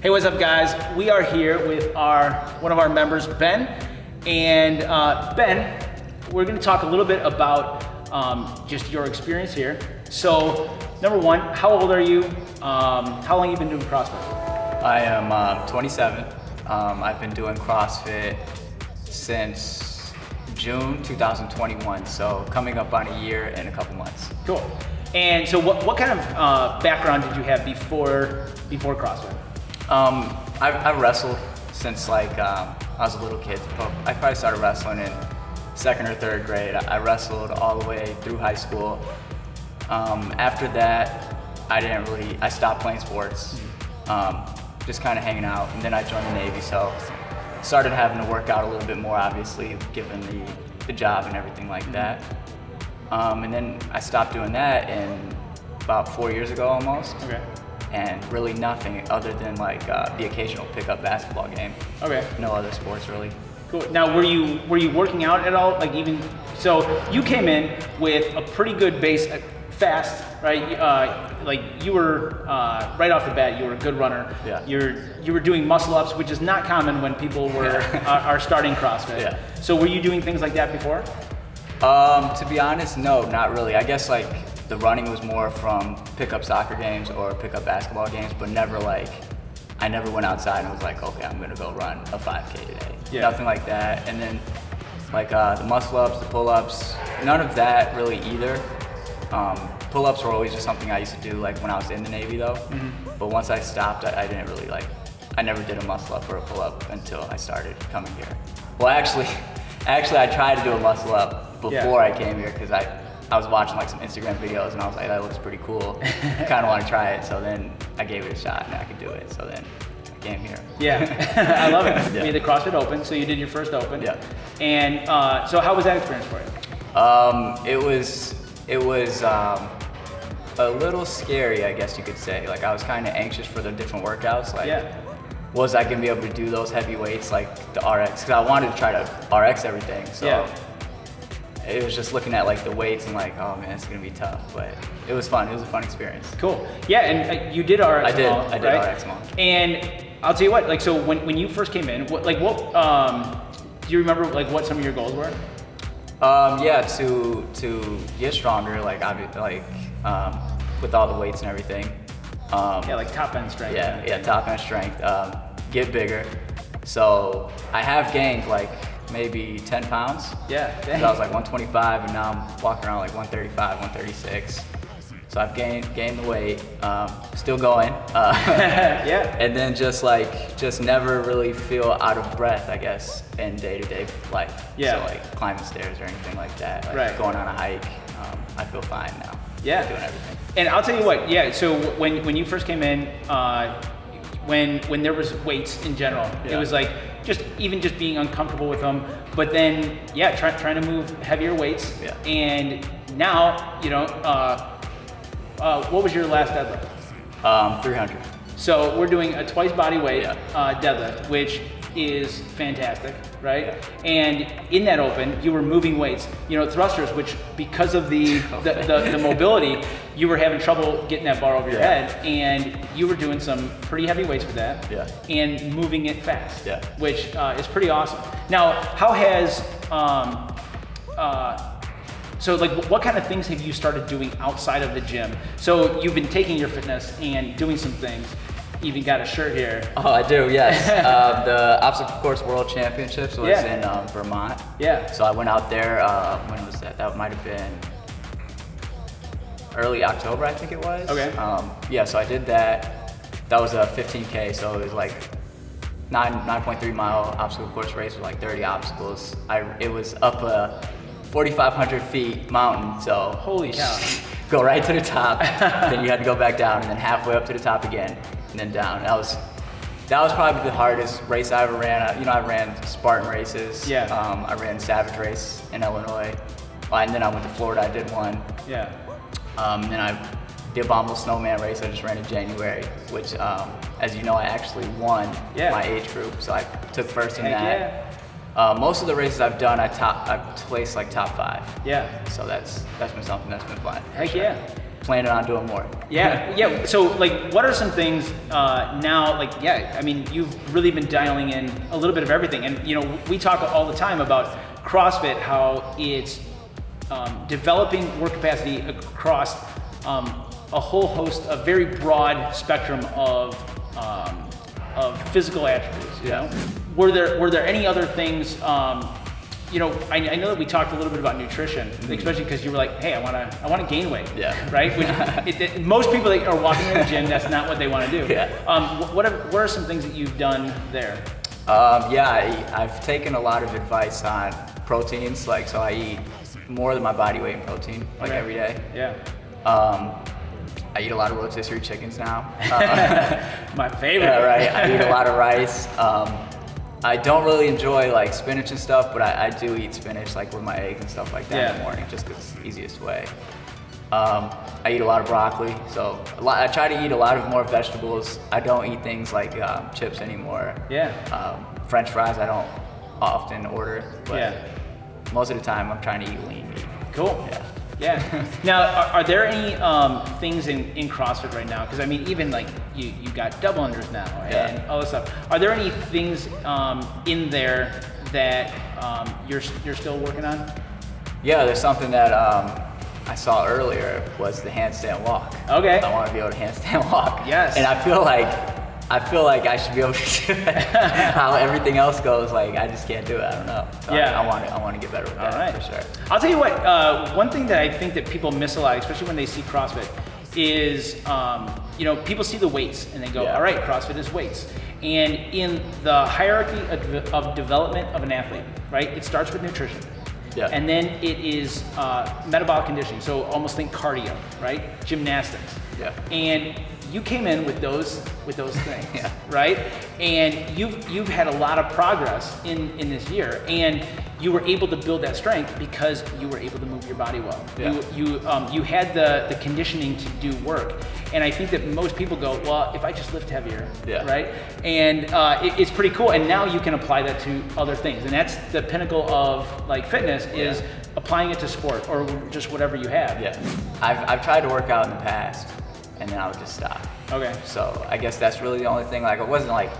Hey, what's up, guys? We are here with one of our members, Ben. And Ben, we're going to talk a little bit about just your experience here. So, number one, how old are you? How long have you been doing CrossFit? I am 27. I've been doing CrossFit since June 2021, so coming up on a year and a couple months. Cool. And so what kind of background did you have before CrossFit? I wrestled since I was a little kid. I probably started wrestling in second or third grade. I wrestled all the way through high school. After that, I stopped playing sports, just kind of hanging out, and then I joined the Navy, so started having to work out a little bit more, obviously, given the job and everything like that. And then I stopped doing that about 4 years ago almost. Okay. And really nothing other than the occasional pickup basketball game. Okay. No other sports really. Cool. Now, were you working out at all? So you came in with a pretty good base, fast, right? You were right off the bat, you were a good runner. Yeah. You were doing muscle ups, which is not common when people are starting CrossFit. Yeah. So were you doing things like that before? To be honest, no, not really. I guess the running was more from pickup soccer games or pickup basketball games, but I never went outside and was like, okay, I'm gonna go run a 5K today. Yeah. Nothing like that. And then the muscle ups, the pull ups, none of that really either. Pull ups were always just something I used to do when I was in the Navy though. Mm-hmm. But once I stopped, I didn't really I never did a muscle up or a pull up until I started coming here. Well, actually I tried to do a muscle up before I came here because I was watching some Instagram videos and I was like, that looks pretty cool. I kind of want to try it. So then I gave it a shot and I could do it. So then I came here. Yeah, I love it. Yeah. You made the CrossFit Open, so you did your first Open. Yeah. And so how was that experience for you? It was a little scary, I guess you could say. I was kind of anxious for the different workouts. Was I gonna be able to do those heavy weights like the RX? Because I wanted to try to RX everything. So it was just looking at the weights and oh man, it's gonna be tough. But it was fun. It was a fun experience. Cool. Yeah, and you did RX. I did right? RX long. And I'll tell you what. So when you first came in, what do you remember what some of your goals were? To get stronger, with all the weights and everything. Top end strength. Yeah, top end strength. Get bigger. So I have gained maybe 10 pounds. Yeah. Dang. I was 125 and now I'm walking around 135, 136. So I've gained the weight, still going. Yeah. And then just never really feel out of breath, I guess, in day-to-day life. Yeah. So climbing stairs or anything like that. Right. Going on a hike, I feel fine now. Yeah. Doing everything. And I'll tell you what, so when you first came in, when there was weights in general, it was just being uncomfortable with them, but then trying to move heavier weights. Yeah. And now, what was your last deadlift? 300. So we're doing a twice body weight deadlift, which is fantastic, right? Yeah. And in that Open, you were moving weights, thrusters, which because of the mobility, you were having trouble getting that bar over your head, and you were doing some pretty heavy weights with that, and moving it fast, which is pretty awesome. Now, how has what kind of things have you started doing outside of the gym? So you've been taking your fitness and doing some things. Even got a shirt here. Oh, I do, yes. The Obstacle Course World Championships was in Vermont. Yeah. So I went out there, when was that? That might have been early October, I think it was. Okay. So I did that. That was a 15K, so it was 9.3 mile obstacle course race with 30 obstacles. It was up a 4,500 feet mountain, so holy cow. Go right to the top, then you had to go back down, and then halfway up to the top again, and then down. That was probably the hardest race I ever ran. I ran Spartan races. Yeah. I ran Savage Race in Illinois, and then I went to Florida. I did one. Yeah. And then the Abominable Snowman race I just ran in January, which, as you know, I actually won my age group, so I took first in that. Most of the races I've done, I've placed top 5. Yeah. So that's been something that's been fun. Heck yeah. planning on doing more. Yeah. So like, what are some things now? Like, I mean, you've really been dialing in a little bit of everything, and you know, we talk all the time about CrossFit, how it's developing work capacity across a whole host, a very broad spectrum of physical attributes. You know, were there any other things? You know, I know that we talked a little bit about nutrition, especially because you were like, hey, I want to gain weight. Yeah. Right. Which most people that are walking in the gym, that's not what they want to do. Yeah. What are some things that you've done there? I've taken a lot of advice on proteins. Like, so I eat more than my body weight in protein, like every day. Yeah. I eat a lot of rotisserie chickens now. My favorite. Yeah, right. I eat a lot of rice. I don't really enjoy like spinach and stuff, but I do eat spinach like with my eggs and stuff like that in the morning, just because it's the easiest way. I eat a lot of broccoli, so I try to eat a lot of more vegetables. I don't eat things like chips anymore. Yeah. French fries I don't often order, but most of the time I'm trying to eat lean meat. Cool. Yeah. Now, are there any things in CrossFit right now? Because I mean, even like you got double unders now and all this stuff. Are there any things in there that you're still working on? Yeah, there's something that I saw earlier was the handstand walk. Okay. I want to be able to handstand walk. Yes. And I feel like I should be able to do it. How everything else goes, like I just can't do it. I don't know. So I want to get better with that for sure. I'll tell you what. One thing that I think that people miss a lot, especially when they see CrossFit, is you know, people see the weights and they go, all right, CrossFit is weights. And in the hierarchy of development of an athlete, right? It starts with nutrition. Yeah. And then it is metabolic conditioning. So almost think cardio, right? Gymnastics. Yeah. And you came in with those things, right? And you've had a lot of progress in this year, and you were able to build that strength because you were able to move your body well. Yeah. You had the conditioning to do work, and I think that most people go, well, if I just lift heavier, right? And it's pretty cool. And now you can apply that to other things, and that's the pinnacle of like fitness is applying it to sport or just whatever you have. Yeah, I've tried to work out in the past, and then I would just stop. Okay. So I guess that's really the only thing. Like I wasn't like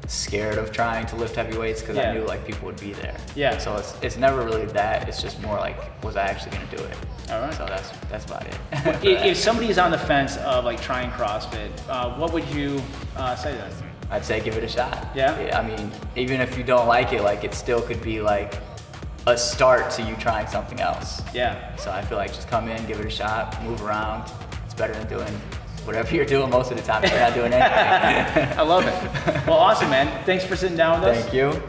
scared of trying to lift heavy weights because I knew like people would be there. Yeah. So it's never really that. It's just more like, was I actually gonna do it? All right. So that's about it. If somebody is on the fence of like trying CrossFit, what would you say to them? I'd say give it a shot. Yeah. I mean, even if you don't like it, like it still could be like a start to you trying something else. Yeah. So I feel like just come in, give it a shot, move around. It's better than doing whatever you're doing most of the time if you're not doing anything. I love it. Well, awesome, man. Thanks for sitting down with us. Thank you.